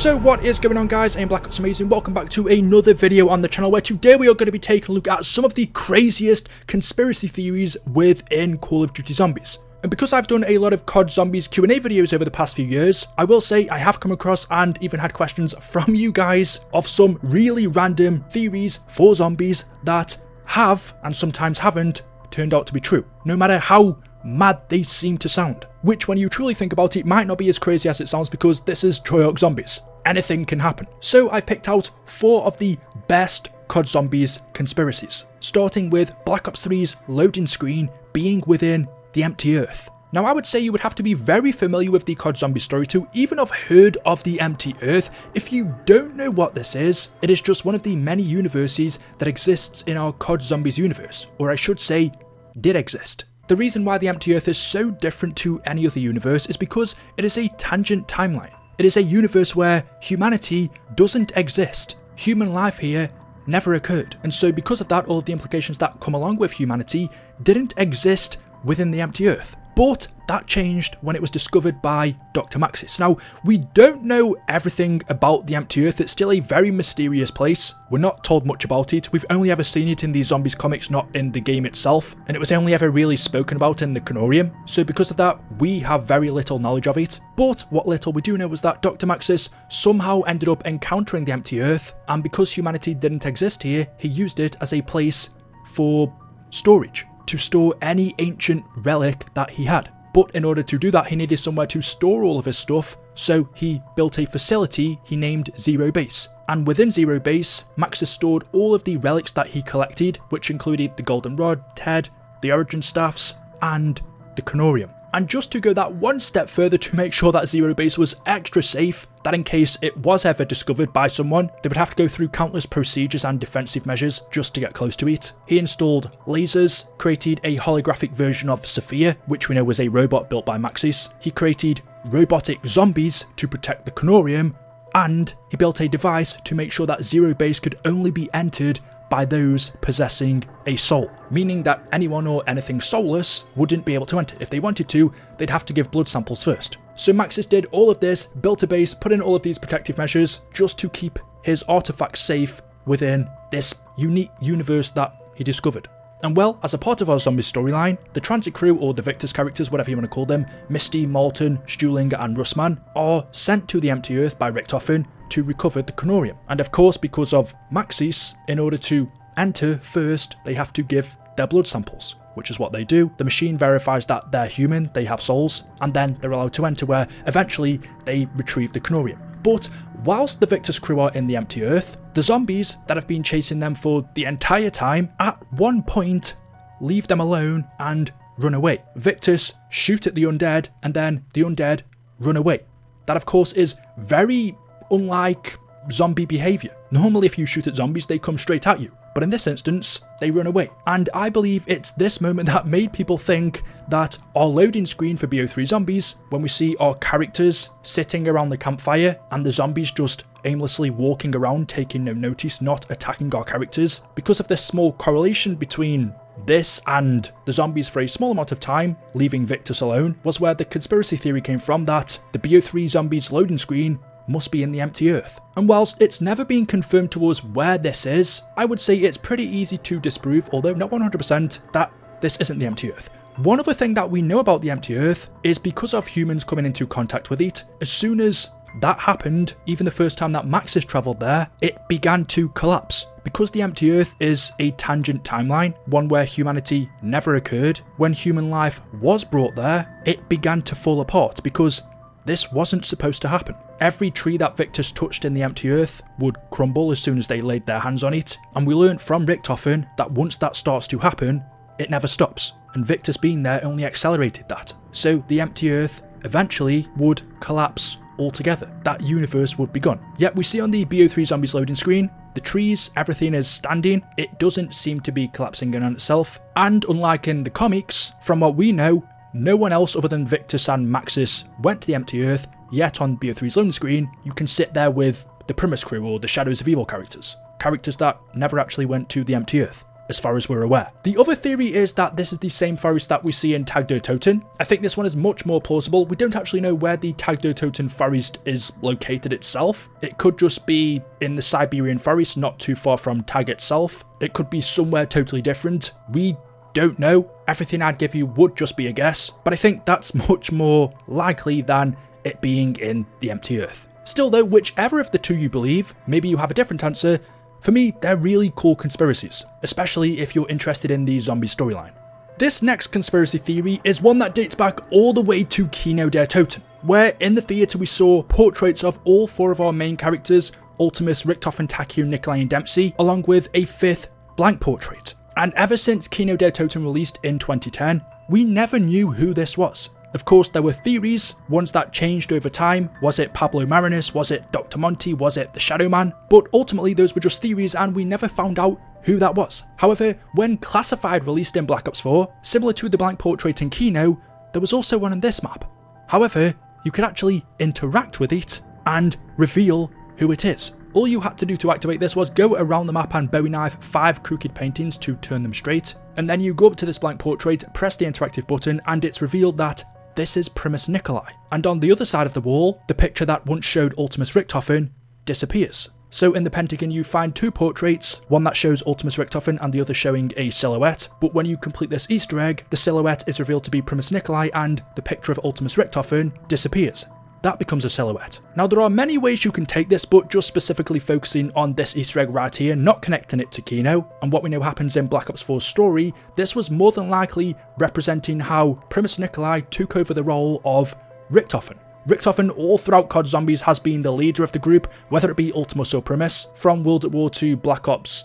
So what is going on, guys? I'm Black Ops Amazing. Welcome back to another video on the channel where today we are going to be taking a look at some of the craziest conspiracy theories within Call of Duty Zombies. And because I've done a lot of COD Zombies Q&A videos over the past few years, I will say I have come across and even had questions from you guys of some really random theories for zombies that have, and sometimes haven't, turned out to be true, no matter how mad they seem to sound. Which, when you truly think about it, might not be as crazy as it sounds because this is Treyarch Zombies. Anything can happen. So I've picked out 4 of the best COD Zombies conspiracies, starting with Black Ops 3's loading screen being within the empty earth. Now, I would say you would have to be very familiar with the COD Zombie story to even have heard of the empty earth. If you don't know what this is, it is just one of the many universes that exists in our COD Zombies universe, or I should say, did exist. The reason why the empty earth is so different to any other universe is because it is a tangent timeline. It is a universe where humanity doesn't exist. Human life here never occurred. And so because of that, all of the implications that come along with humanity didn't exist within the empty earth. But that changed when it was discovered by Dr. Maxis. Now, we don't know everything about the empty earth. It's still a very mysterious place. We're not told much about it. We've only ever seen it in the Zombies comics, not in the game itself. And it was only ever really spoken about in the Canorium. So because of that, we have very little knowledge of it. But what little we do know was that Dr. Maxis somehow ended up encountering the empty earth. And because humanity didn't exist here, he used it as a place for storage, to store any ancient relic that he had. But in order to do that, he needed somewhere to store all of his stuff, so he built a facility he named Zero Base. And within Zero Base, Maxis stored all of the relics that he collected, which included the Golden Rod, TED, the Origin Staffs, and the Canorium. And just to go that one step further to make sure that Zero Base was extra safe, that in case it was ever discovered by someone, they would have to go through countless procedures and defensive measures just to get close to it. He installed lasers, created a holographic version of Sophia, which we know was a robot built by Maxis. He created robotic zombies to protect the Canorium, and he built a device to make sure that Zero Base could only be entered by those possessing a soul, meaning that anyone or anything soulless wouldn't be able to enter. If they wanted to, they'd have to give blood samples first. So Maxis did all of this, built a base, put in all of these protective measures just to keep his artifacts safe within this unique universe that he discovered. And well, as a part of our zombie storyline, the transit crew, or the Victor's characters, whatever you want to call them, Misty, Malton, Stuhlinger and Russman, are sent to the empty earth by Richtofen to recover the Canorium. And of course, because of Maxis, in order to enter first, they have to give their blood samples, which is what they do. The machine verifies that they're human, they have souls, and then they're allowed to enter, where eventually they retrieve the Canorium. But whilst the Victor's crew are in the empty earth, the zombies that have been chasing them for the entire time, at one point, leave them alone and run away. Victors shoot at the undead, and then the undead run away. That, of course, is very unlike zombie behaviour. Normally, if you shoot at zombies, they come straight at you. But in this instance, they run away. And I believe it's this moment that made people think that our loading screen for BO3 Zombies, when we see our characters sitting around the campfire and the zombies just aimlessly walking around, taking no notice, not attacking our characters, because of this small correlation between this and the zombies for a small amount of time, leaving Victus alone, was where the conspiracy theory came from that the BO3 Zombies loading screen must be in the empty earth. And whilst it's never been confirmed to us where this is, I would say it's pretty easy to disprove, although not 100%, that this isn't the empty earth. One other thing that we know about the empty earth is because of humans coming into contact with it, as soon as that happened, even the first time that Maxis travelled there, it began to collapse. Because the empty earth is a tangent timeline, one where humanity never occurred, when human life was brought there, it began to fall apart because this wasn't supposed to happen. Every tree that Victus touched in the empty earth would crumble as soon as they laid their hands on it, and we learned from Richtofen that once that starts to happen, it never stops, and Victus being there only accelerated that. So the empty earth eventually would collapse altogether. That universe would be gone. Yet we see on the BO3 Zombies loading screen, the trees, everything is standing. It doesn't seem to be collapsing in on itself, and unlike in the comics, from what we know, no one else other than Victus and Maxis went to the empty earth, yet on BO3's loading screen, you can sit there with the Primus crew or the Shadows of Evil characters. Characters that never actually went to the empty earth. as far as we're aware. The other theory is that this is the same forest that we see in Tag der Toten. I think this one is much more plausible. We don't actually know where the Tag der Toten forest is located itself. It could just be in the Siberian forest, not too far from Tag itself. It could be somewhere totally different. We don't know. Everything I'd give you would just be a guess, but I think that's much more likely than it being in the empty earth. Still though, whichever of the two you believe, maybe you have a different answer, for me, they're really cool conspiracies, especially if you're interested in the zombie storyline. This next conspiracy theory is one that dates back all the way to Kino der Toten, where in the theatre we saw portraits of all 4 of our main characters, Ultimus, Richtofen, Takeo, Nikolai and Dempsey, along with a 5th blank portrait. And ever since Kino der Toten released in 2010, we never knew who this was. Of course, there were theories, ones that changed over time. Was it Pablo Marinus? Was it Dr. Monty? Was it the Shadow Man? But ultimately, those were just theories and we never found out who that was. However, when Classified released in Black Ops 4, similar to the blank portrait in Kino, there was also one on this map. However, you could actually interact with it and reveal who it is. All you had to do to activate this was go around the map and Bowie knife 5 crooked paintings to turn them straight, and then you go up to this blank portrait, press the interactive button, and it's revealed that this is Primus Nikolai. And on the other side of the wall, the picture that once showed Ultimus Richtofen disappears. So in the Pentagon you find 2 portraits, one that shows Ultimus Richtofen and the other showing a silhouette, but when you complete this Easter egg, the silhouette is revealed to be Primus Nikolai and the picture of Ultimus Richtofen disappears. That becomes a silhouette. Now there are many ways you can take this, but just specifically focusing on this Easter egg right here, not connecting it to Kino, and what we know happens in Black Ops 4's story, this was more than likely representing how Primus Nikolai took over the role of Richtofen. Richtofen all throughout COD Zombies has been the leader of the group, whether it be Ultimus or Primus. From World at War 2 Black Ops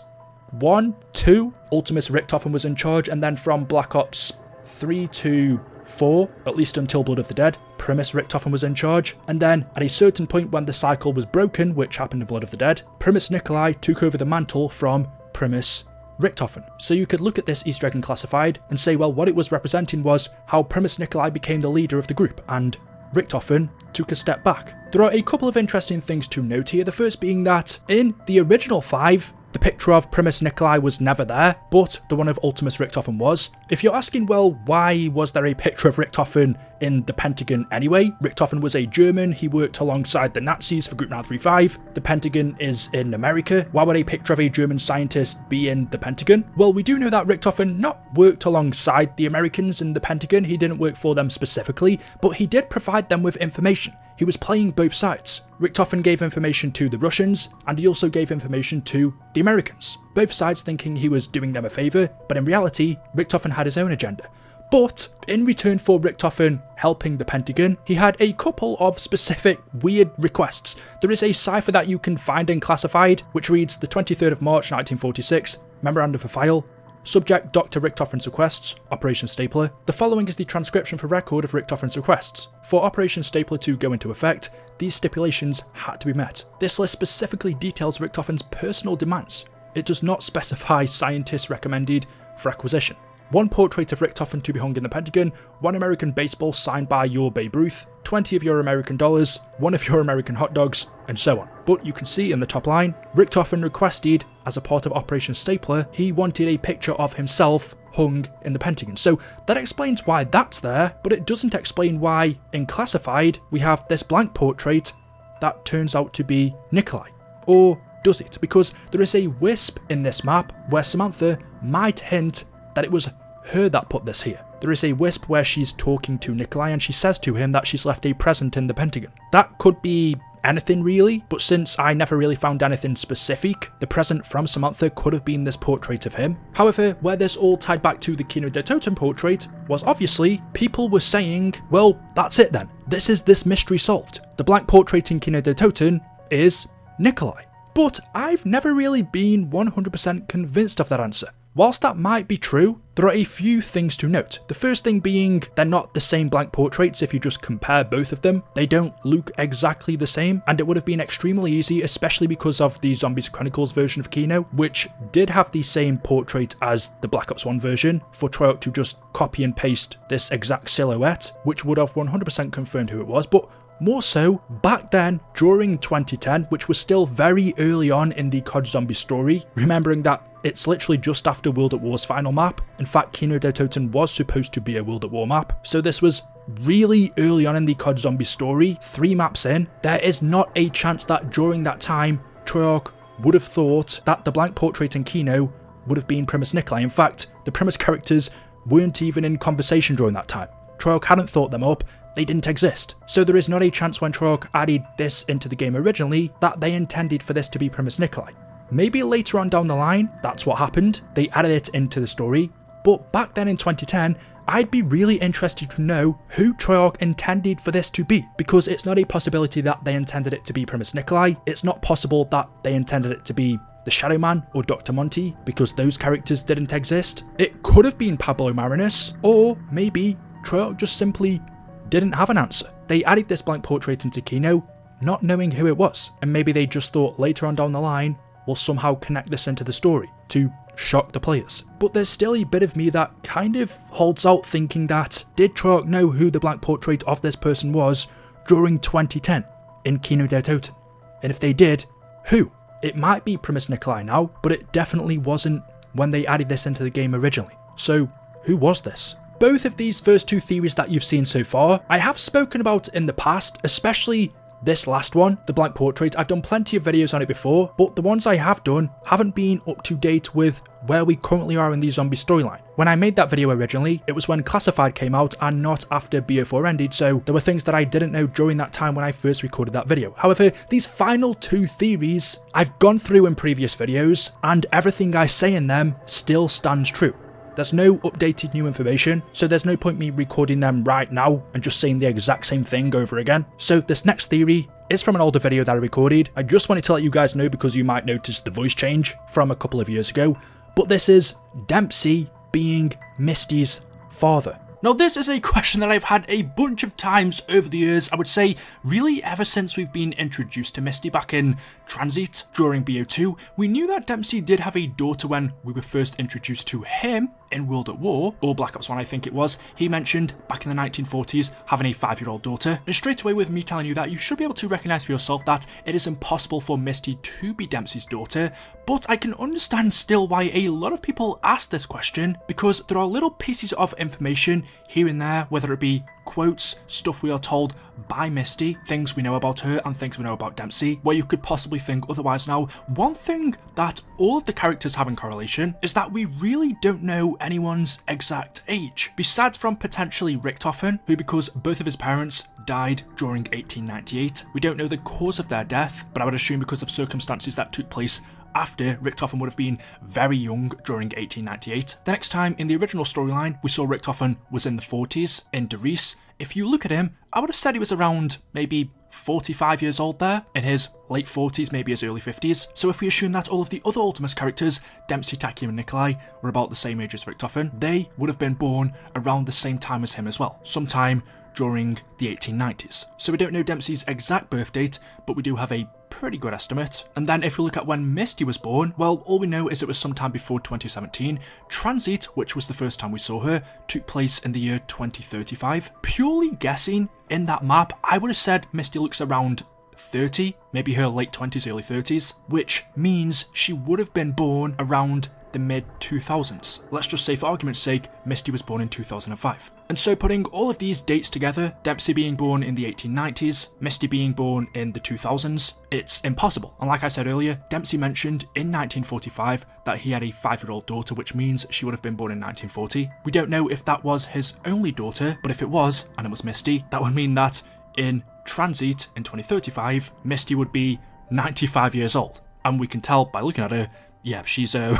1, 2, Ultimus Richtofen was in charge, and then from Black Ops 3 to 4, at least until Blood of the Dead, Primus Richtofen was in charge, and then at a certain point when the cycle was broken, which happened in Blood of the Dead, Primus Nikolai took over the mantle from Primus Richtofen. So you could look at this Easter egg in Classified and say, well, what it was representing was how Primus Nikolai became the leader of the group, and Richtofen took a step back. There are a couple of interesting things to note here, the first being that in the original 5, the picture of Primus Nikolai was never there, but the one of Ultimus Richtofen was. If you're asking, well, why was there a picture of Richtofen in the Pentagon anyway? Richtofen was a German, he worked alongside the Nazis for Group 935. The Pentagon is in America. Why would a picture of a German scientist be in the Pentagon? Well, we do know that Richtofen not worked alongside the Americans in the Pentagon, he didn't work for them specifically, but he did provide them with information. He was playing both sides. Richtofen gave information to the Russians, and he also gave information to the Americans. Both sides thinking he was doing them a favour, but in reality, Richtofen had his own agenda. But in return for Richtofen helping the Pentagon, he had a couple of specific weird requests. There is a cipher that you can find in Classified, which reads the 23rd of March 1946, memorandum for file, subject Dr. Richtofen's requests, Operation Stapler. The following is the transcription for record of Richtofen's requests. For Operation Stapler to go into effect, these stipulations had to be met. This list specifically details Richtofen's personal demands. It does not specify scientists recommended for acquisition. 1 portrait of Richtofen to be hung in the Pentagon, 1 American baseball signed by your Babe Ruth, 20 of your American dollars, 1 of your American hot dogs, and so on. But you can see in the top line, Richtofen requested, as a part of Operation Stapler, he wanted a picture of himself hung in the Pentagon. So that explains why that's there, but it doesn't explain why, in Classified, we have this blank portrait that turns out to be Nikolai. Or does it? Because there is a wisp in this map where Samantha might hint that it was her that put this here. There is a wisp where she's talking to Nikolai and she says to him that she's left a present in the Pentagon. That could be anything really, but since I never really found anything specific, the present from Samantha could have been this portrait of him. However, where this all tied back to the Kino der Toten portrait was obviously people were saying, well, that's it then. This is this mystery solved. The blank portrait in Kino der Toten is Nikolai. But I've never really been 100% convinced of that answer. Whilst that might be true, there are a few things to note. The first thing being, they're not the same blank portraits if you just compare both of them. They don't look exactly the same, and it would have been extremely easy, especially because of the Zombies Chronicles version of Kino, which did have the same portrait as the Black Ops 1 version, for Tryout to just copy and paste this exact silhouette, which would have 100% confirmed who it was, but more so, back then, during 2010, which was still very early on in the COD Zombie story, remembering that It's literally just after World at War's final map. In fact, Kino del Toten was supposed to be a World at War map, so this was really early on in the COD Zombie story, 3 maps in. There is not a chance that during that time, Treyarch would have thought that the blank portrait in Kino would have been Primus Nikolai. In fact, the Primus characters weren't even in conversation during that time. Treyarch hadn't thought them up, they didn't exist. So there is not a chance when Treyarch added this into the game originally that they intended for this to be Primus Nikolai. Maybe later on down the line, that's what happened, they added it into the story, but back then in 2010, I'd be really interested to know who Treyarch intended for this to be, because it's not a possibility that they intended it to be Primus Nikolai, it's not possible that they intended it to be the Shadow Man or Dr. Monty, because those characters didn't exist. It could have been Pablo Marinus, or maybe Treyarch just simply didn't have an answer. They added this blank portrait into Kino, not knowing who it was, and maybe they just thought later on down the line, we'll somehow connect this into the story to shock the players. But there's still a bit of me that kind of holds out thinking that, did Treyarch know who the blank portrait of this person was during 2010 in Kino del Toten? And if they did, who? It might be Primus Nikolai now, but it definitely wasn't when they added this into the game originally. So who was this? Both of these first 2 theories that you've seen so far, I have spoken about in the past, especially this last one, the blank portrait. I've done plenty of videos on it before, but the ones I have done haven't been up to date with where we currently are in the zombie storyline. When I made that video originally, it was when Classified came out and not after BO4 ended, so there were things that I didn't know during that time when I first recorded that video. However, these final 2 theories I've gone through in previous videos, and everything I say in them still stands true. There's no updated new information, so there's no point me recording them right now and just saying the exact same thing over again. So this next theory is from an older video that I recorded. I just wanted to let you guys know because you might notice the voice change from a couple of years ago, but this is Dempsey being Misty's father. Now this is a question that I've had a bunch of times over the years, I would say really ever since we've been introduced to Misty back in Transit during BO2. We knew that Dempsey did have a daughter when we were first introduced to him in World at War, or Black Ops 1 I think it was. He mentioned back in the 1940s having a 5-year-old daughter, and straight away with me telling you that you should be able to recognise for yourself that it is impossible for Misty to be Dempsey's daughter, but I can understand still why a lot of people ask this question, because there are little pieces of information here and there, whether it be quotes, stuff we are told by Misty, things we know about her and things we know about Dempsey, where you could possibly think otherwise. Now, one thing that all of the characters have in correlation is that we really don't know anyone's exact age, besides from potentially Richtofen, who, because both of his parents died during 1898, we don't know the cause of their death, but I would assume because of circumstances that took place after Richtofen would have been very young during 1898. The next time in the original storyline we saw Richtofen was in the 40s in Derice. If you look at him, I would have said he was around maybe 45 years old there, in his late 40s, maybe his early 50s. So if we assume that all of the other Ultimus characters, Dempsey, Taki and Nikolai, were about the same age as Richtofen, they would have been born around the same time as him as well, sometime during the 1890s. So we don't know Dempsey's exact birth date, but we do have a pretty good estimate. And then if we look at when Misty was born, well, all we know is it was sometime before 2017. Transit, which was the first time we saw her, took place in the year 2035. Purely guessing, in that map, I would have said Misty looks around 30, maybe her late 20s, early 30s, which means she would have been born around the mid-2000s. Let's just say for argument's sake, Misty was born in 2005. And so putting all of these dates together, Dempsey being born in the 1890s, Misty being born in the 2000s, it's impossible. And like I said earlier, Dempsey mentioned in 1945 that he had a 5-year-old daughter, which means she would have been born in 1940. We don't know if that was his only daughter, but if it was, and it was Misty, that would mean that in Transit in 2035, Misty would be 95 years old. And we can tell by looking at her, yeah, she's a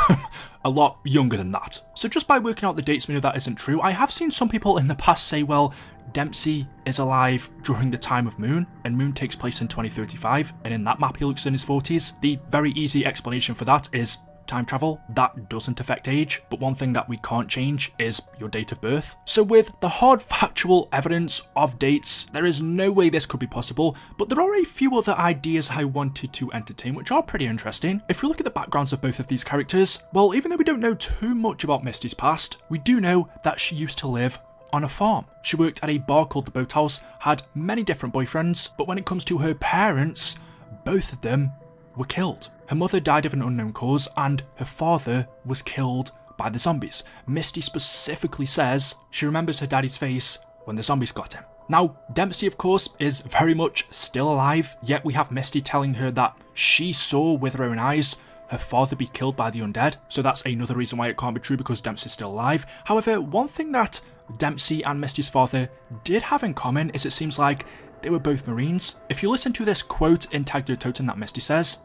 lot younger than that. So just by working out the dates, we know that isn't true. I have seen some people in the past say, well, Dempsey is alive during the time of Moon, and Moon takes place in 2035, and in that map he looks in his 40s. The very easy explanation for that is time travel. That doesn't affect age, but one thing that we can't change is your date of birth. So with the hard factual evidence of dates, there is no way this could be possible, but there are a few other ideas I wanted to entertain which are pretty interesting. If we look at the backgrounds of both of these characters, well, even though we don't know too much about Misty's past, we do know that she used to live on a farm. She worked at a bar called the Boathouse, had many different boyfriends, but when it comes to her parents, both of them were killed. Her mother died of an unknown cause, and her father was killed by the zombies. Misty specifically says she remembers her daddy's face when the zombies got him. Now, Dempsey, of course, is very much still alive, yet we have Misty telling her that she saw with her own eyes her father be killed by the undead, so that's another reason why it can't be true, because Dempsey's still alive. However, one thing that Dempsey and Misty's father did have in common is it seems like they were both Marines. If you listen to this quote in Tag Der Toten that Misty says,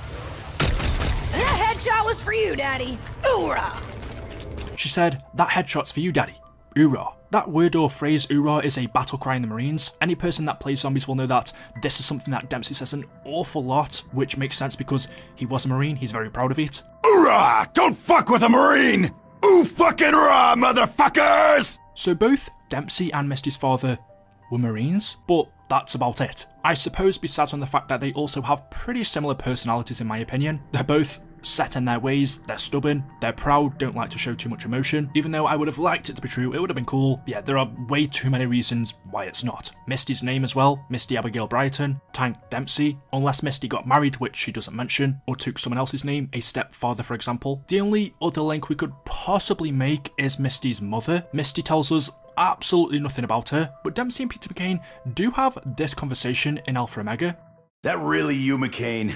"That headshot was for you, Daddy. Hoorah!" She said, "That headshot's for you, Daddy. Hoorah." That word or phrase, hoorah, is a battle cry in the Marines. Any person that plays zombies will know that this is something that Dempsey says an awful lot, which makes sense because he was a Marine, he's very proud of it. Hoorah! Don't fuck with a Marine! Ooh fucking rah, motherfuckers! So both Dempsey and Misty's father were Marines, but that's about it. I suppose besides on the fact that they also have pretty similar personalities in my opinion. They're both set in their ways, they're stubborn, they're proud, don't like to show too much emotion. Even though I would have liked it to be true, it would have been cool. Yeah, there are way too many reasons why it's not. Misty's name as well, Misty Abigail Brighton, Tank Dempsey, unless Misty got married, which she doesn't mention, or took someone else's name, a stepfather for example. The only other link we could possibly make is Misty's mother. Misty tells us absolutely nothing about her, but Dempsey and Peter McCain do have this conversation in Alpha Omega. That really you, McCain?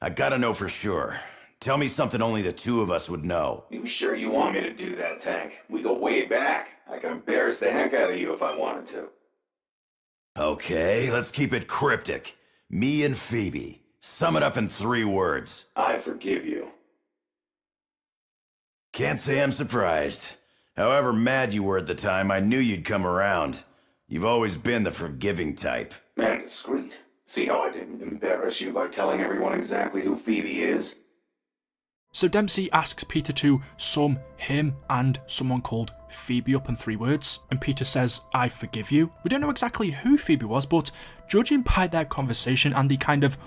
I gotta know for sure. Tell me something only the two of us would know. You sure you want me to do that, Tank? We go way back. I can embarrass the heck out of you if I wanted to. Okay, let's keep it cryptic. Me and Phoebe. Sum it up in 3 words. I forgive you. Can't say I'm surprised. However mad you were at the time, I knew you'd come around. You've always been the forgiving type. Man, discreet. See how I didn't embarrass you by telling everyone exactly who Phoebe is? So Dempsey asks Peter to sum him and someone called Phoebe up in 3 words, and Peter says, "I forgive you." We don't know exactly who Phoebe was, but judging by their conversation and the kind of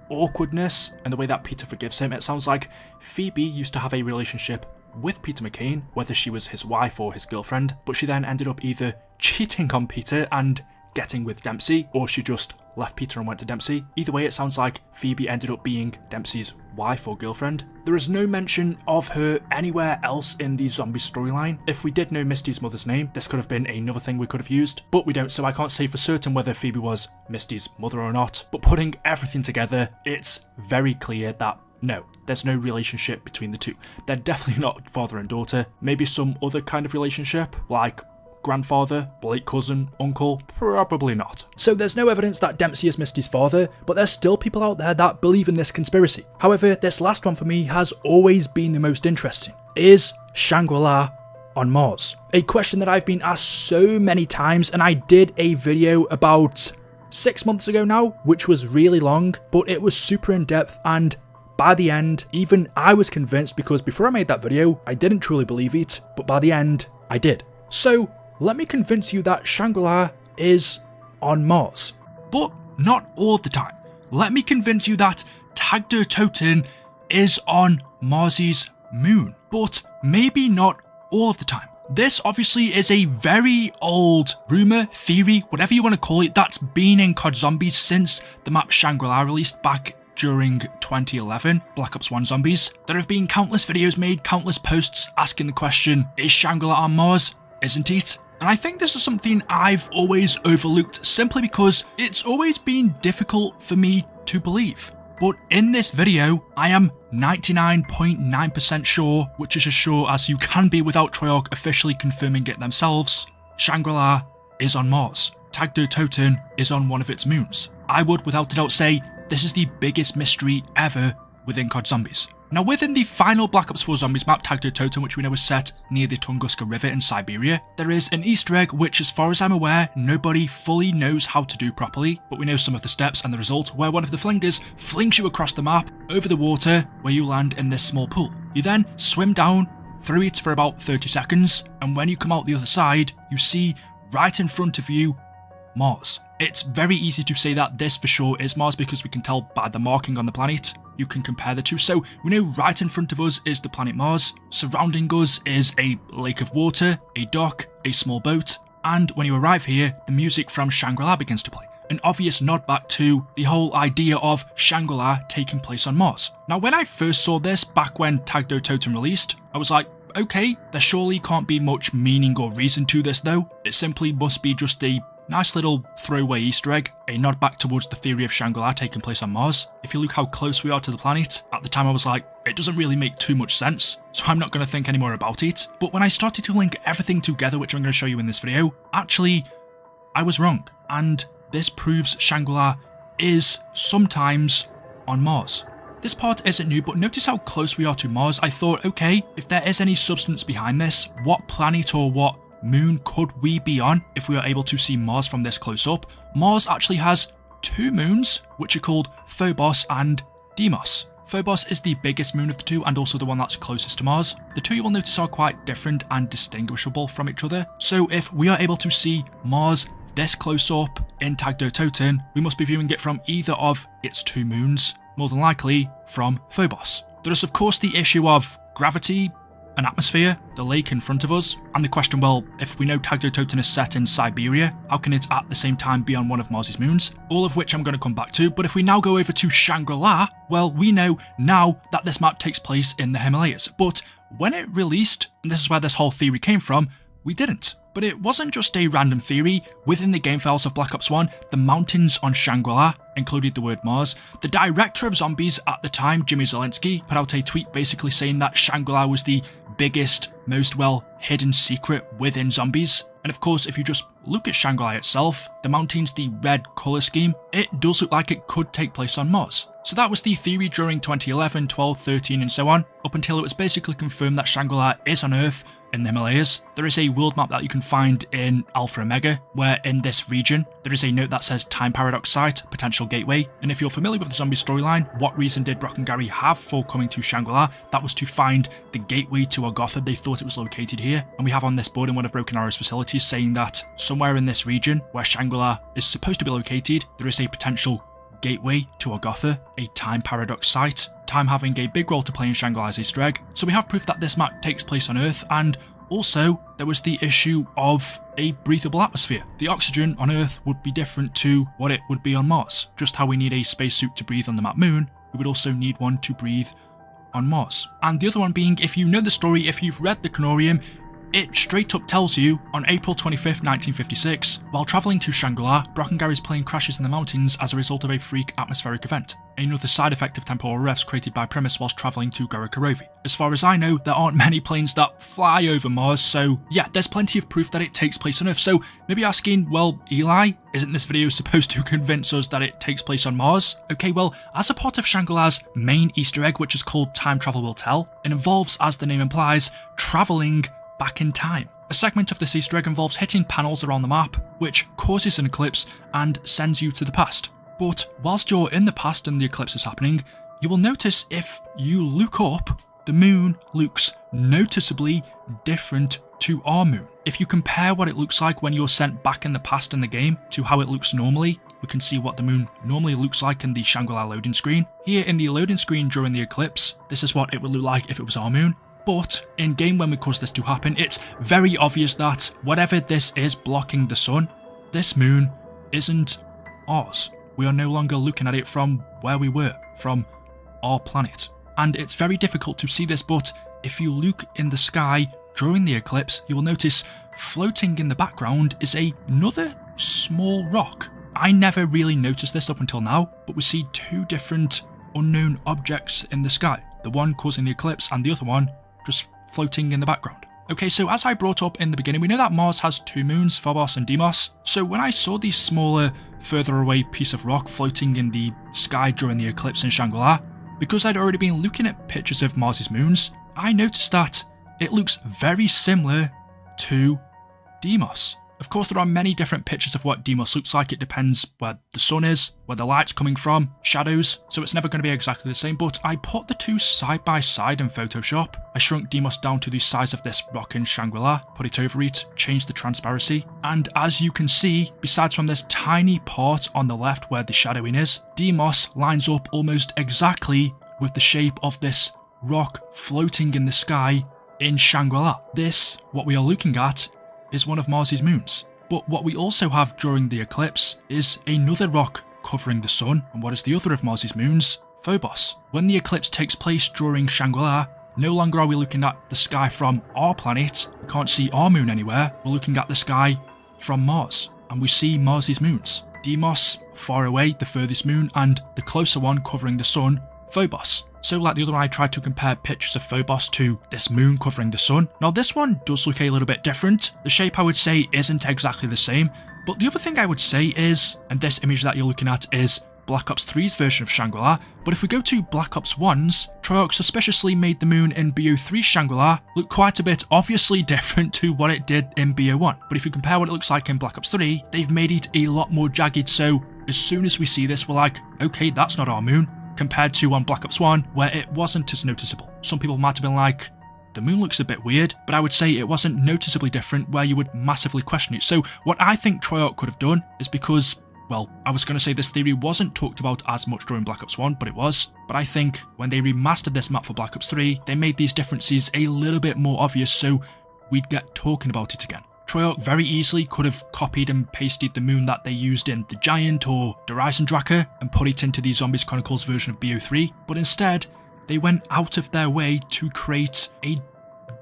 awkwardness and the way that Peter forgives him, it sounds like Phoebe used to have a relationship with Peter McCain, whether she was his wife or his girlfriend, but she then ended up either cheating on Peter and getting with Dempsey, or she just left Peter and went to Dempsey. Either way, it sounds like Phoebe ended up being Dempsey's wife or girlfriend. There is no mention of her anywhere else in the zombie storyline. If we did know Misty's mother's name, this could have been another thing we could have used, but we don't, so I can't say for certain whether Phoebe was Misty's mother or not. But putting everything together, it's very clear that no, there's no relationship between the two. They're definitely not father and daughter. Maybe some other kind of relationship, like grandfather, late cousin, uncle, probably not. So there's no evidence that Dempsey is Misty's father, but there's still people out there that believe in this conspiracy. However, this last one for me has always been the most interesting. Is Shangri-La on Mars? A question that I've been asked so many times, and I did a video about 6 months ago now, which was really long, but it was super in depth, and by the end, even I was convinced, because before I made that video, I didn't truly believe it, but by the end, I did. So let me convince you that Shangri-La is on Mars. But not all of the time. Let me convince you that Tag Der Toten is on Mars's moon. But maybe not all of the time. This obviously is a very old rumour, theory, whatever you want to call it, that's been in COD Zombies since the map Shangri-La released back during 2011, Black Ops 1 Zombies. There have been countless videos made, countless posts asking the question, is Shangri-La on Mars? Isn't it? And I think this is something I've always overlooked simply because it's always been difficult for me to believe. But in this video, I am 99.9% sure, which is as sure as you can be without Treyarch officially confirming it themselves, Shangri-La is on Mars. Tag Der Toten is on one of its moons. I would without a doubt say this is the biggest mystery ever within COD Zombies. Now within the final Black Ops 4 Zombies map, Tag Der Toten, which we know is set near the Tunguska River in Siberia, there is an Easter egg which, as far as I'm aware, nobody fully knows how to do properly, but we know some of the steps and the result, where one of the flingers flings you across the map, over the water, where you land in this small pool. You then swim down through it for about 30 seconds, and when you come out the other side, you see right in front of you Mars. It's very easy to say that this for sure is Mars because we can tell by the marking on the planet. You can compare the two, so we know right in front of us is the planet Mars, surrounding us is a lake of water, a dock, a small boat, and when you arrive here, the music from Shangri-La begins to play. an obvious nod back to the whole idea of Shangri-La taking place on Mars. Now, when I first saw this back when Tag Do Totem released, I was like, okay, there surely can't be much meaning or reason to this though. It simply must be just a nice little throwaway Easter egg, a nod back towards the theory of Shangri-La taking place on Mars. If you look how close we are to the planet, at the time I was like, it doesn't really make too much sense, so I'm not going to think any more about it. But when I started to link everything together, which I'm going to show you in this video, actually, I was wrong. And this proves Shangri-La is sometimes on Mars. This part isn't new, but notice how close we are to Mars. I thought, okay, if there is any substance behind this, what planet or what moon could we be on if we are able to see Mars from this close up? Mars actually has 2 moons, which are called Phobos and Deimos. Phobos is the biggest moon of the 2 and also the one that's closest to Mars. The 2 you will notice are quite different and distinguishable from each other. So if we are able to see Mars this close up in Tag Do Totem, we must be viewing it from either of its 2 moons, more than likely from Phobos. There is of course the issue of gravity, an atmosphere, the lake in front of us, and the question, well, if we know Tag Do Totem is set in Siberia, how can it at the same time be on one of Mars's moons? All of which I'm going to come back to, but if we now go over to Shangri-La, well, we know now that this map takes place in the Himalayas, but when it released, and this is where this whole theory came from, we didn't. But it wasn't just a random theory. Within the game files of Black Ops 1, the mountains on Shangri-La included the word Mars. The director of zombies at the time, Jimmy Zelensky, put out a tweet basically saying that Shangri-La was the biggest, most well hidden secret within zombies. And of course, if you just look at Shangri-La itself, the mountains, the red colour scheme, it does look like it could take place on Mars. So that was the theory during 2011, 12, 13 and so on, up until it was basically confirmed that Shangri-La is on Earth in the Himalayas. There is a world map that you can find in Alpha Omega, where in this region, there is a note that says Time Paradox Site, potential gateway. And if you're familiar with the zombie storyline, what reason did Brock and Gary have for coming to Shangri-La? That was to find the gateway to Agartha. They thought it was located here. And we have on this board in one of Broken Arrow's facilities saying that somewhere in this region, where Shangri-La is supposed to be located, there is a potential gateway to Agartha, a time paradox site, time having a big role to play in Shangri-La's Easter egg. So we have proof that this map takes place on Earth, and also there was the issue of a breathable atmosphere. The oxygen on Earth would be different to what it would be on Mars. Just how we need a spacesuit to breathe on the map Moon, we would also need one to breathe on Mars. And the other one being, if you know the story, if you've read the Canorium, it straight up tells you, on April 25th, 1956, while travelling to Shangri-La, Brock and Gary's plane crashes in the mountains as a result of a freak atmospheric event, another side effect of temporal rifts created by Primus whilst travelling to Gorokarovi. As far as I know, there aren't many planes that fly over Mars, so yeah, there's plenty of proof that it takes place on Earth. So maybe asking, well, Eli, isn't this video supposed to convince us that it takes place on Mars? Okay, well, as a part of Shangri-La's main Easter egg, which is called Time Travel Will Tell, it involves, as the name implies, travelling back in time. A segment of this Easter egg involves hitting panels around the map, which causes an eclipse and sends you to the past. But whilst you're in the past and the eclipse is happening, you will notice if you look up, the moon looks noticeably different to our moon. If you compare what it looks like when you're sent back in the past in the game to how it looks normally, we can see what the moon normally looks like in the Shangri-La loading screen. Here in the loading screen during the eclipse, this is what it would look like if it was our moon. But in game when we cause this to happen, it's very obvious that whatever this is blocking the sun, this moon isn't ours. We are no longer looking at it from where we were, from our planet. And it's very difficult to see this, but if you look in the sky during the eclipse, you will notice floating in the background is another small rock. I never really noticed this up until now, but we see 2 different unknown objects in the sky. The one causing the eclipse and the other one just floating in the background. Okay, so as I brought up in the beginning, we know that Mars has 2 moons, Phobos and Deimos. So when I saw the smaller, further away piece of rock floating in the sky during the eclipse in Shangri-La, because I'd already been looking at pictures of Mars's moons, I noticed that it looks very similar to Deimos. Of course, there are many different pictures of what Deimos looks like. It depends where the sun is, where the light's coming from, shadows, so it's never going to be exactly the same, but I put the 2 side by side in Photoshop. I shrunk Deimos down to the size of this rock in Shangri-La, put it over it, changed the transparency, and as you can see, besides from this tiny part on the left where the shadowing is, Deimos lines up almost exactly with the shape of this rock floating in the sky in Shangri-La. This, what we are looking at, is one of Mars's moons. But what we also have during the eclipse is another rock covering the sun, and what is the other of Mars's moons? Phobos. When the eclipse takes place during Shangri-La, no longer are we looking at the sky from our planet, we can't see our moon anywhere, we're looking at the sky from Mars, and we see Mars's moons. Deimos, far away, the furthest moon, and the closer one covering the sun, Phobos. So like the other one, I tried to compare pictures of Phobos to this moon covering the sun. Now this one does look a little bit different. The shape I would say isn't exactly the same, but the other thing I would say is, and this image that you're looking at is Black Ops 3's version of Shangri-La, but if we go to Black Ops 1's, Treyarch suspiciously made the moon in BO3 Shangri-La look quite a bit obviously different to what it did in BO1. But if you compare what it looks like in Black Ops 3, they've made it a lot more jagged, so as soon as we see this, we're like, okay, that's not our moon, compared to on Black Ops 1, where it wasn't as noticeable. Some people might have been like, the moon looks a bit weird, but I would say it wasn't noticeably different where you would massively question it. So what I think Treyarch could have done is because, well, I was going to say this theory wasn't talked about as much during Black Ops 1, but it was. But I think when they remastered this map for Black Ops 3, they made these differences a little bit more obvious so we'd get talking about it again. Treyarch very easily could have copied and pasted the moon that they used in The Giant or Der Eisendrache and put it into the Zombies Chronicles version of BO3, but instead, they went out of their way to create a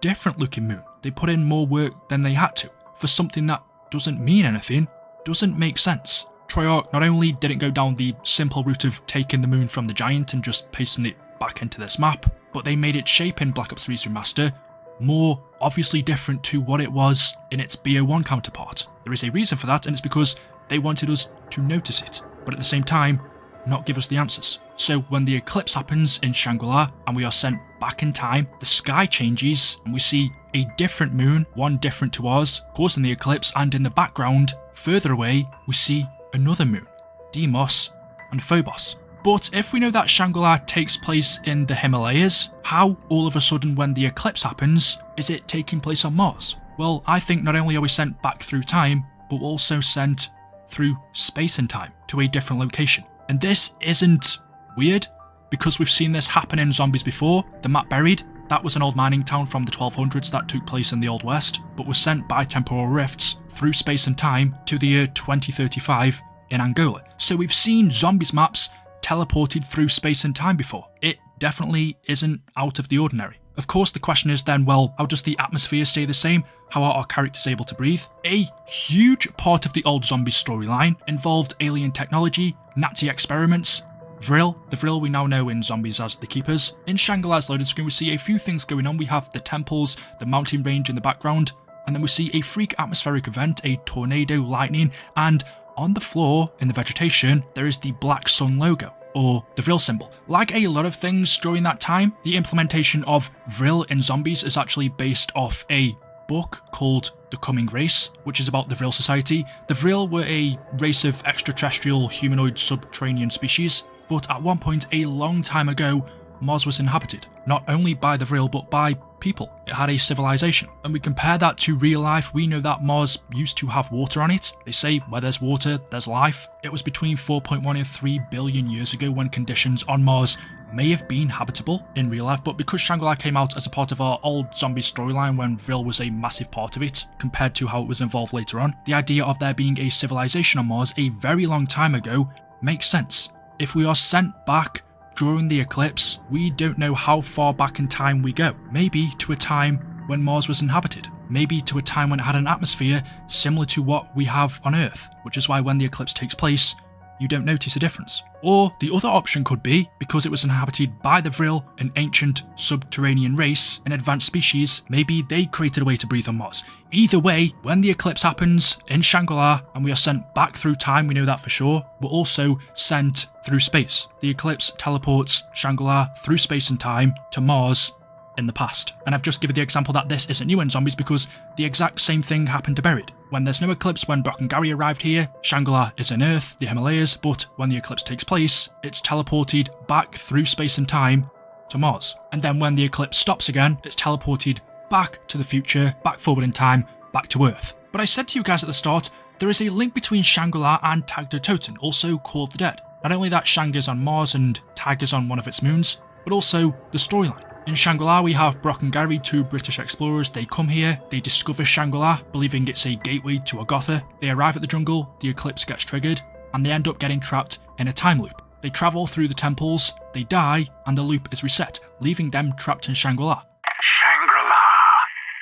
different looking moon. They put in more work than they had to for something that doesn't mean anything, doesn't make sense. Treyarch not only didn't go down the simple route of taking the moon from The Giant and just pasting it back into this map, but they made its shape in Black Ops 3's remaster more obviously different to what it was in its BO1 counterpart. There is a reason for that, and it's because they wanted us to notice it, but at the same time, not give us the answers. So when the eclipse happens in Shangri-La and we are sent back in time, the sky changes and we see a different moon, one different to ours, causing the eclipse, and in the background, further away, we see another moon, Deimos and Phobos. But if we know that Shangri-La takes place in the Himalayas, how all of a sudden when the eclipse happens, is it taking place on Mars? Well, I think not only are we sent back through time, but we're also sent through space and time to a different location. And this isn't weird, because we've seen this happen in Zombies before. The map Buried, that was an old mining town from the 1200s that took place in the Old West, but was sent by temporal rifts through space and time to the year 2035 in Angola. So we've seen Zombies maps teleported through space and time before. It definitely isn't out of the ordinary. Of course, the question is then, well, how does the atmosphere stay the same? How are our characters able to breathe? A huge part of the old Zombies storyline involved alien technology, Nazi experiments, Vril, the Vril we now know in Zombies as the Keepers. In Shangri-La's loaded screen, we see a few things going on. We have the temples, the mountain range in the background, and then we see a freak atmospheric event, a tornado, lightning, and on the floor in the vegetation, there is the Black Sun logo, or the Vril symbol. Like a lot of things during that time, the implementation of Vril in Zombies is actually based off a book called The Coming Race, which is about the Vril society. The Vril were a race of extraterrestrial humanoid subterranean species, but at one point a long time ago, Mars was inhabited, not only by the Vril but by people. It had a civilization. And we compare that to real life, we know that Mars used to have water on it. They say where there's water, there's life. It was between 4.1 and 3 billion years ago when conditions on Mars may have been habitable in real life, but because Shangri-La came out as a part of our old zombie storyline when Vril was a massive part of it, compared to how it was involved later on, the idea of there being a civilization on Mars a very long time ago makes sense. If we are sent back during the eclipse, we don't know how far back in time we go. Maybe to a time when Mars was inhabited. Maybe to a time when it had an atmosphere similar to what we have on Earth, which is why when the eclipse takes place, you don't notice a difference. Or the other option could be, because it was inhabited by the Vril, an ancient subterranean race, an advanced species, maybe they created a way to breathe on Mars. Either way, when the eclipse happens in Shangri-La and we are sent back through time, we know that for sure, we're also sent through space. The eclipse teleports Shangri-La through space and time to Mars in the past. And I've just given the example that this isn't new in Zombies because the exact same thing happened to Buried. When there's no eclipse, when Brock and Gary arrived here, Shangri-La is in Earth, the Himalayas, but when the eclipse takes place, it's teleported back through space and time to Mars. And then when the eclipse stops again, it's teleported back to the future, back forward in time, back to Earth. But I said to you guys at the start, there is a link between Shangri-La and Tag der Toten, also Call of the Dead. Not only that Shang is on Mars and Tag is on one of its moons, but also the storyline. In Shangri-La, we have Brock and Gary, two British explorers. They come here, they discover Shangri-La, believing it's a gateway to Agartha. They arrive at the jungle, the eclipse gets triggered, and they end up getting trapped in a time loop. They travel through the temples, they die, and the loop is reset, leaving them trapped in Shangri-La. Shangri-La,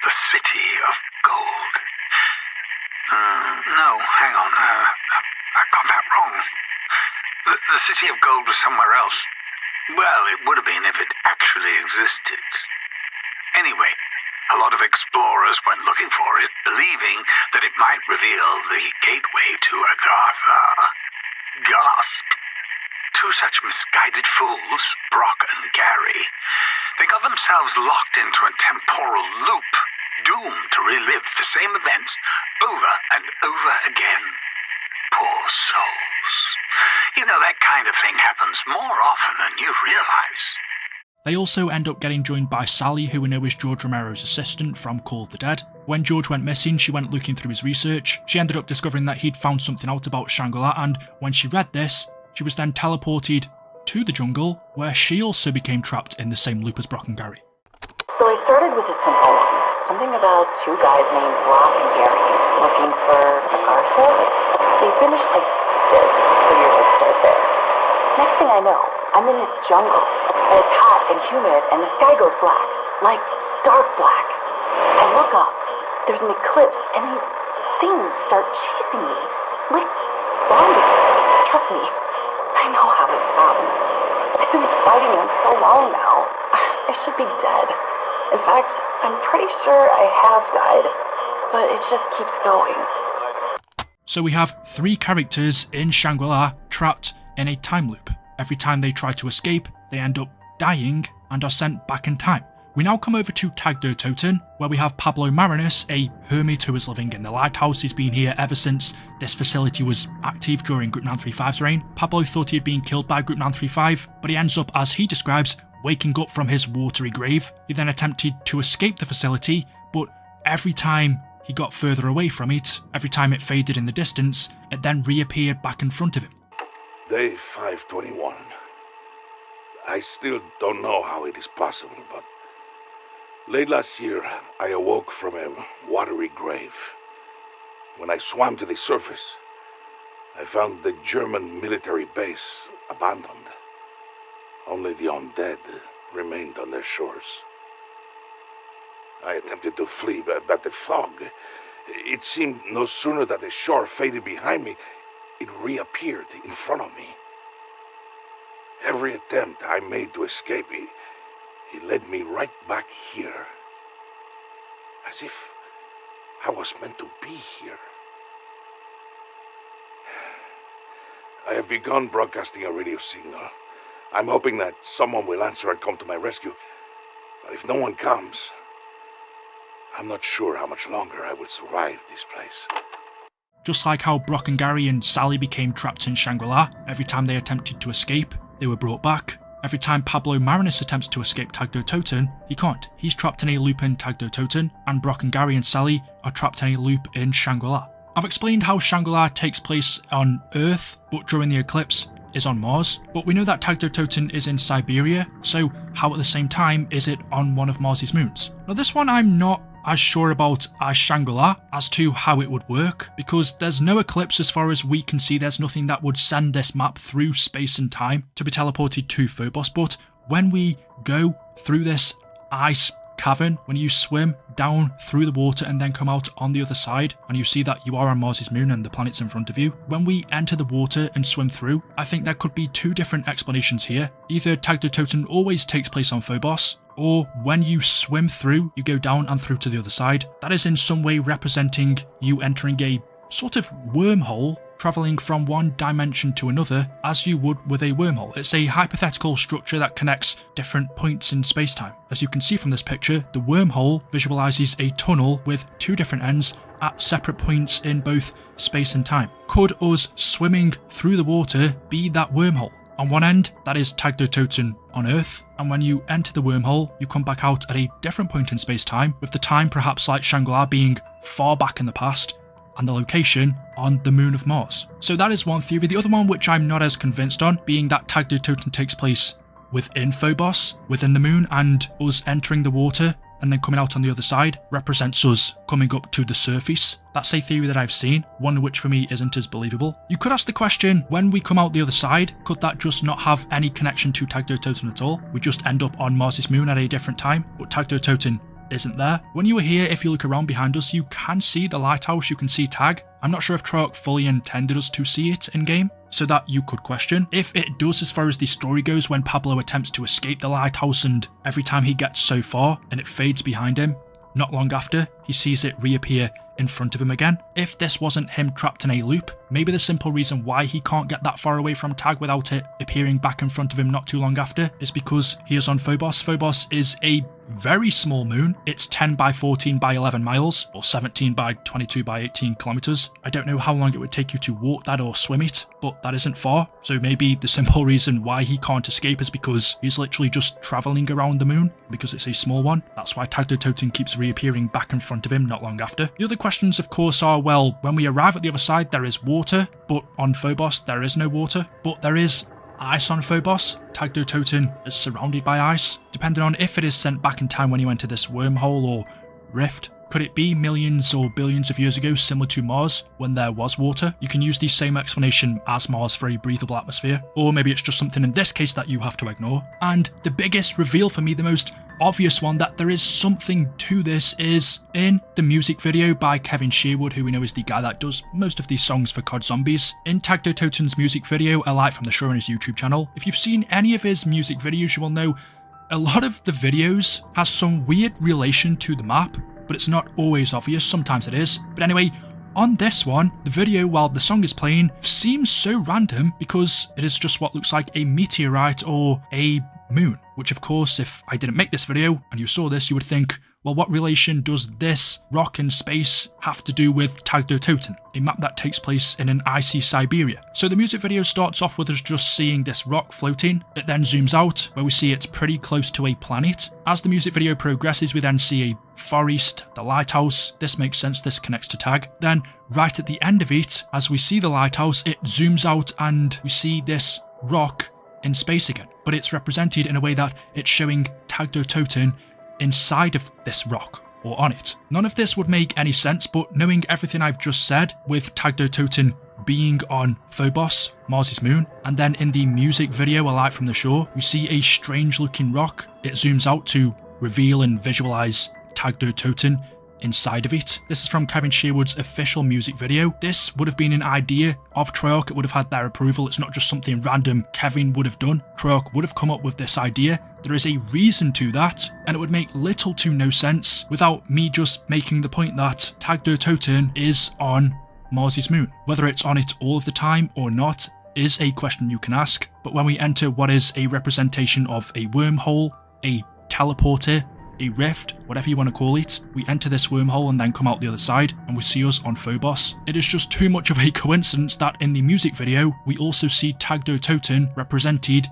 the city of gold. No, hang on, I got that wrong. The city of gold was somewhere else. Well, it would have been if it actually existed. Anyway, a lot of explorers went looking for it, believing that it might reveal the gateway to Agartha. Gasp. Two such misguided fools, Brock and Gary, they got themselves locked into a temporal loop, doomed to relive the same events over and over again. Poor souls. You know, that kind of thing happens more often than you realize. They also end up getting joined by Sally, who we know is George Romero's assistant from Call of the Dead. When George went missing, she went looking through his research. She ended up discovering that he'd found something out about Shangri-La, and when she read this, she was then teleported to the jungle, where she also became trapped in the same loop as Brock and Gary. So I started with a simple one. Something about two guys named Brock and Gary looking for Agartha. They finished like dirt. Figured I'd start there. Next thing I know, I'm in this jungle. And it's hot and humid and the sky goes black. Like dark black. I look up. There's an eclipse and these things start chasing me. Like zombies. Trust me. I know how it sounds. I've been fighting them so long now. I should be dead. In fact, I'm pretty sure I have died. But it just keeps going. So we have three characters in Shangri-La trapped in a time loop. Every time they try to escape, they end up dying and are sent back in time. We now come over to Tag der Toten, where we have Pablo Marinus, a hermit who is living in the lighthouse. He's been here ever since this facility was active during Group 935's reign. Pablo thought he had been killed by Group 935, but he ends up, as he describes, waking up from his watery grave. He then attempted to escape the facility, but every time he got further away from it, every time it faded in the distance, it then reappeared back in front of him. Day 521. I still don't know how it is possible, but late last year, I awoke from a watery grave. When I swam to the surface, I found the German military base abandoned. Only the undead remained on their shores. I attempted to flee, but the fog, it seemed no sooner that the shore faded behind me, it reappeared in front of me. Every attempt I made to escape, it led me right back here. As if I was meant to be here. I have begun broadcasting a radio signal. I'm hoping that someone will answer and come to my rescue. But if no one comes, I'm not sure how much longer I will survive this place. Just like how Brock and Gary and Sally became trapped in Shangri-La, every time they attempted to escape, they were brought back. Every time Pablo Marinus attempts to escape Tag der Toten, he can't. He's trapped in a loop in Tag der Toten, and Brock and Gary and Sally are trapped in a loop in Shangri-La. I've explained how Shangri-La takes place on Earth, but during the eclipse is on Mars, but we know that Tag der Toten is in Siberia, so how at the same time is it on one of Mars's moons? Now this one I'm not as sure about as Shangri-La as to how it would work, because there's no eclipse as far as we can see. There's nothing that would send this map through space and time to be teleported to Phobos, but when we go through this ice cavern, when you swim down through the water and then come out on the other side, and you see that you are on Mars's moon and the planet's in front of you, when we enter the water and swim through, I think there could be two different explanations here. Either Tag der Toten always takes place on Phobos, or when you swim through, you go down and through to the other side. That is in some way representing you entering a sort of wormhole, travelling from one dimension to another as you would with a wormhole. It's a hypothetical structure that connects different points in space-time. As you can see from this picture, the wormhole visualises a tunnel with two different ends at separate points in both space and time. Could us swimming through the water be that wormhole? On one end, that is Tag der Toten on Earth, and when you enter the wormhole, you come back out at a different point in space-time, with the time perhaps like Shangri-La being far back in the past, and the location on the moon of Mars. So that is one theory. The other one, which I'm not as convinced on, being that Tag der Toten takes place within Phobos, within the moon, and us entering the water and then coming out on the other side represents us coming up to the surface. That's a theory that I've seen, one which for me isn't as believable. You could ask the question, when we come out the other side, could that just not have any connection to Tagdo Toten at all? We just end up on Mars' moon at a different time, but Tagdo Toten isn't there. When you were here, if you look around behind us, you can see the lighthouse, you can see Tag. I'm not sure if Treyarch fully intended us to see it in-game, so that you could question. If it does, as far as the story goes, when Pablo attempts to escape the lighthouse and every time he gets so far and it fades behind him, not long after, he sees it reappear in front of him again. If this wasn't him trapped in a loop, maybe the simple reason why he can't get that far away from Tag without it appearing back in front of him not too long after is because he is on Phobos. Phobos is a very small moon. It's 10 by 14 by 11 miles, or 17 by 22 by 18 kilometers. I don't know how long it would take you to walk that or swim it, but that isn't far. So maybe the simple reason why he can't escape is because he's literally just traveling around the moon, because it's a small one. That's why Tagdo Toten keeps reappearing back in front of him not long after. The other questions, of course, are, well, when we arrive at the other side, there is water, but on Phobos, there is no water, but there is ice on Phobos. Tagdo Toten is surrounded by ice. Depending on if it is sent back in time when you enter this wormhole or rift, could it be millions or billions of years ago, similar to Mars, when there was water? You can use the same explanation as Mars for a breathable atmosphere, or maybe it's just something in this case that you have to ignore. And the biggest reveal for me, the most obvious one that there is something to this, is in the music video by Kevin Sherwood, who we know is the guy that does most of these songs for COD Zombies. In Tagdo Toten's music video, A Light from the Shore on his YouTube channel, if you've seen any of his music videos, you will know a lot of the videos has some weird relation to the map, but it's not always obvious, sometimes it is. But anyway, on this one, the video while the song is playing seems so random because it is just what looks like a meteorite or a moon, which of course, if I didn't make this video and you saw this, you would think, well, what relation does this rock in space have to do with Tagdo Toten, a map that takes place in an icy Siberia? So the music video starts off with us just seeing this rock floating. It then zooms out where we see it's pretty close to a planet. As the music video progresses, we then see a forest, the lighthouse. This makes sense, this connects to Tag. Then right at the end of it, as we see the lighthouse, it zooms out and we see this rock in space again, but it's represented in a way that it's showing Tagdo Toten inside of this rock or on it. None of this would make any sense, but knowing everything I've just said with Tagdo Toten being on Phobos, Mars' moon, and then in the music video A Light from the Shore, we see a strange looking rock. It zooms out to reveal and visualize Tagdo Toten inside of it. This is from Kevin Sherwood's official music video. This would have been an idea of Treyarch. It would have had their approval. It's not just something random Kevin would have done. Treyarch would have come up with this idea. There is a reason to that, and it would make little to no sense without me just making the point that Tagdo Toten is on Mars' moon. Whether it's on it all of the time or not is a question you can ask, but when we enter what is a representation of a wormhole, a teleporter, a rift, whatever you want to call it, we enter this wormhole and then come out the other side and we see us on Phobos. It is just too much of a coincidence that in the music video we also see Tagdo Toten represented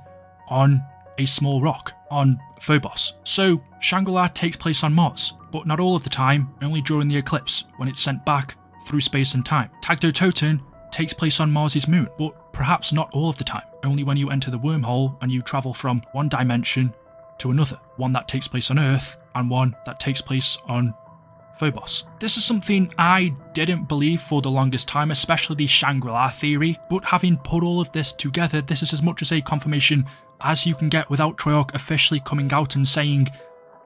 on a small rock on Phobos. So Shangri-La takes place on Mars, but not all of the time, only during the eclipse when it's sent back through space and time. Tagdo Toten takes place on Mars' moon, but perhaps not all of the time, only when you enter the wormhole and you travel from one dimension to another, one that takes place on Earth and one that takes place on Phobos. This is something I didn't believe for the longest time, especially the Shangri-La theory, but having put all of this together, this is as much as a confirmation as you can get without Treyarch officially coming out and saying,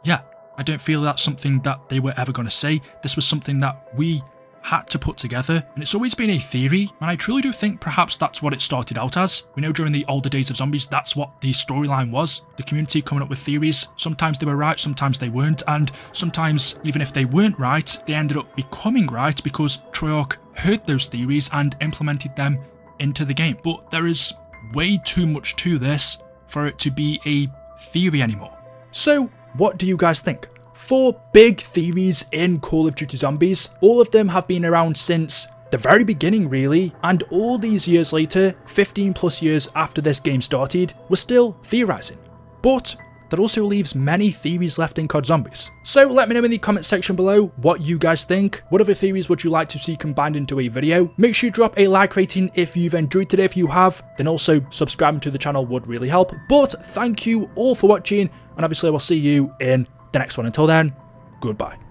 yeah, I don't feel that's something that they were ever going to say. This was something that we had to put together, and it's always been a theory, and I truly do think perhaps that's what it started out as. We know during the older days of zombies, that's what the storyline was, the community coming up with theories. Sometimes they were right, sometimes they weren't, and sometimes even if they weren't right, they ended up becoming right because Treyarch heard those theories and implemented them into the game. But there is way too much to this for it to be a theory anymore. So what do you guys think? 4 big theories in Call of Duty Zombies. All of them have been around since the very beginning really, and all these years later, 15 plus years after this game started, we're still theorizing. But that also leaves many theories left in COD Zombies. So let me know in the comment section below what you guys think. What other theories would you like to see combined into a video? Make sure you drop a like rating if you've enjoyed today. If you have, then also subscribing to the channel would really help. But thank you all for watching, and obviously I will see you in the next one. Until then, goodbye.